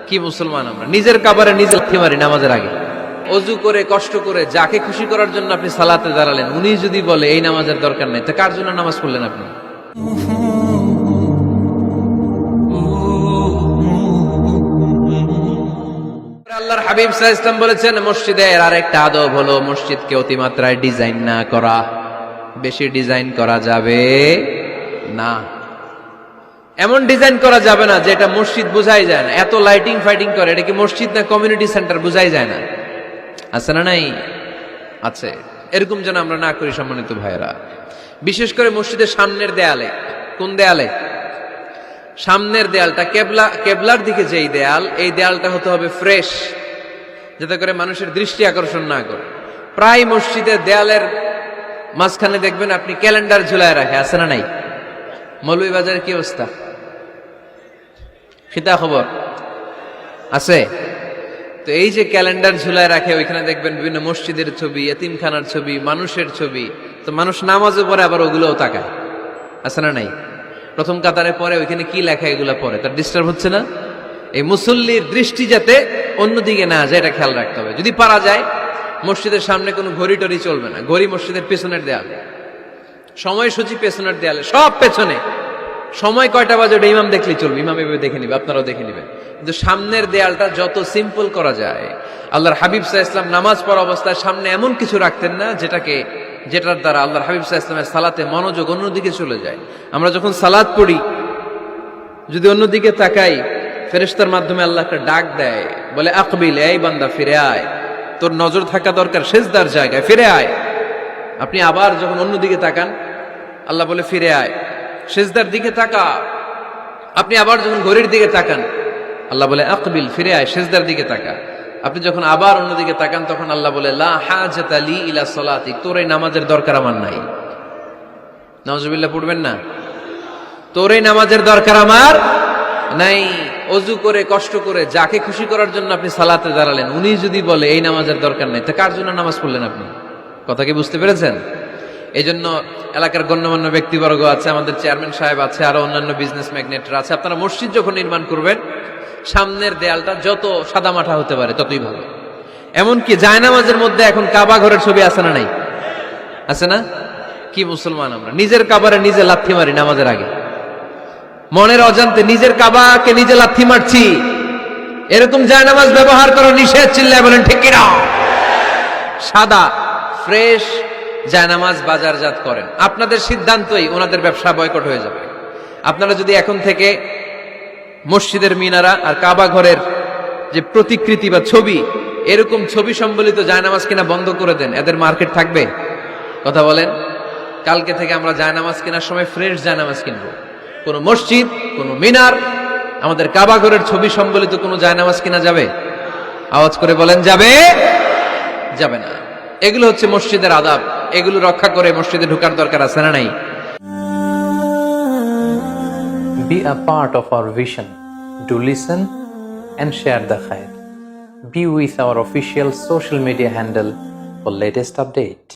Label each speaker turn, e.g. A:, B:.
A: কি মুসলমান আমরা, নিজের কাবারে নিজে লাথি মারি নামাজের আগে। অজু করে কষ্ট করে যাকে খুশি করার জন্য আপনি সালাতে দাঁড়ালেন, উনি যদি বলে এই নামাজের দরকার নেই, তো কার জন্য নামাজ পড়লেন আপনি? আল্লাহর হাবিব সাল্লাল্লাহু আলাইহি ওয়াসাল্লাম বলেছেন, মসজিদের আরেকটা আদব হলো মসজিদকে অতিমাত্রায় ডিজাইন না করা। বেশি ডিজাইন করা যাবে না, এমন ডিজাইন করা যাবে না যে এটা মসজিদ বোঝাই যায় না। এত লাইটিং ফাইটিং করে, এটা কি মসজিদ না কমিউনিটি সেন্টার বোঝাই যায় না। আছে না নাই? আছে। এরকম যেন আমরা না করি সম্মানিত ভাইয়েরা। বিশেষ করে মসজিদের সামনের দেয়ালে। কোন দেয়ালে? সামনের দেয়ালটা কেবলার দিকে যেই দেয়াল, এই দেয়ালটা হতে হবে ফ্রেশ, যাতে করে মানুষের দৃষ্টি আকর্ষণ না করে। প্রায় মসজিদের দেয়ালের মাঝখানে দেখবেন আপনি ক্যালেন্ডার ঝুলায় রাখে, আছে না নাই? মৌলভীবাজারের কি অবস্থা? খিতা খবর আছে? তো এই যে ক্যালেন্ডার ঝুলায় রাখে, ওইখানে দেখবেন বিভিন্ন মসজিদের ছবি, এতিমখানার ছবি, মানুষের ছবি। তো মানুষ নামাজে পড়ে আবার ওগুলোও তাকায়, আছে না নাই? প্রথম কাতারে পরে ওইখানে কি লেখা এগুলো পরে, তার ডিস্টার্ব হচ্ছে না? এই মুসল্লির দৃষ্টি যাতে অন্যদিকে না যায়, এটা খেয়াল রাখতে হবে। যদি পারা যায়, মসজিদের সামনে কোনো ঘড়ি টড়ি চলবে না। ঘড়ি মসজিদের পেছনের দেয়ালে, সময়সূচি পেছনের দেয়ালে, সব পেছনে। সময় কয়টা বাজে ওটা ইমাম দেখলেই চলবে, ইমাম এভাবে দেখে নিবে, আপনারাও দেখে নিবেন। কিন্তু সামনের দেয়ালটা যত সিম্পল করা যায়। আল্লাহর হাবিব সাল্লাল্লাহু আলাইহি ওয়াসাল্লাম নামাজ পড়া অবস্থায় সামনে এমন কিছু রাখতেন না যেটার দ্বারা আল্লাহর হাবিব সাল্লাল্লাহু আলাইহি ওয়াসাল্লামের সালাতে মনোযোগ অন্যদিকে চলে যায়। আমরা যখন সালাত পড়ি, যদি অন্যদিকে তাকাই, ফেরেশতার মাধ্যমে আল্লাহ একটা ডাক দেয়, বলে আকবিল, এই বান্দা ফিরে আয়, তোর নজর থাকা দরকার সিজদার জায়গায়, ফিরে আয়। আপনি আবার যখন অন্যদিকে তাকান, আল্লাহ বলে ফিরে আয়, সিজদার দিকে তাকা। আপনি আবার যখন ঘড়ির দিকে তাকান, আল্লাহ বলে আকবিল, ফিরে আয়, সিজদার দিকে তাকা। আপনি যখন আবার অন্যদিকে তাকান, তখন আল্লাহ বলে লা হাজাতা লি ইলা সালাতিক, তোর এই নামাজের দরকার আমার নাই। নাউজুবিল্লাহ পড়বেন না? তোর এই নামাজের দরকার আমার নাই। অজু করে কষ্ট করে যাকে খুশি করার জন্য আপনি সালাতে দাঁড়ালেন, উনি যদি বলে এই নামাজের দরকার নাই, তো কার জন্য নামাজ পড়লেন আপনি? কথা কি বুঝতে পেরেছেন? এই জন্য এলাকার গণ্যমান্য ব্যক্তিবর্গ আছে, আমাদের চেয়ারম্যান সাহেব আছে, আরো অন্যান্য বিজনেস ম্যাগনেটরা আছে। আপনারা মসজিদ যখন নির্মাণ করবেন, সামনের দেয়ালটা যত সাদামাটা হতে পারে ততই ভালো। এমনকি জায়নামাজের মধ্যে এখন কাবা ঘরের ছবি আছে না নাই? আছে না? কি মুসলমান আমরা, নিজের কাবারে নিজে লাথি মারি নামাজের আগে। মনের অজান্তে নিজের কাবাকে নিজে লাথি মারছি। এরকম জায়নামাজ ব্যবহার করা নিষেধ। চিল্লায় বলেন ঠিক কিনা? সাদা ফ্রেশ জায়নামাজ বাজারজাত করেন, আপনাদের সিদ্ধান্তই ওনাদের ব্যবসা বয়কট হয়ে যাবে। আপনারা যদি এখন থেকে মসজিদের মিনারা আর কাবা ঘরের যে প্রতিকৃতি বা ছবি, এরকম ছবি সম্বলিত জায়নামাজ কিনা বন্ধ করে দেন, এদের মার্কেট থাকবে? কথা বলেন। কালকে থেকে আমরা জায়নামাজ কেনার সময় ফ্রেশ জায়নামাজ কিনবো। কোন মসজিদ, কোন মিনার, আমাদের কাবা ঘরের ছবি সম্বলিত কোনো জায়নামাজ কিনা যাবে? আওয়াজ করে বলেন, যাবে? যাবে না। এগুলো হচ্ছে মসজিদের আদাব। এগুলো রক্ষা করে মসজিদে ঢোকার দরকার আছে না নাই?
B: Be a part of our vision. Do listen and share the khair. Be with our official social media handle for latest update.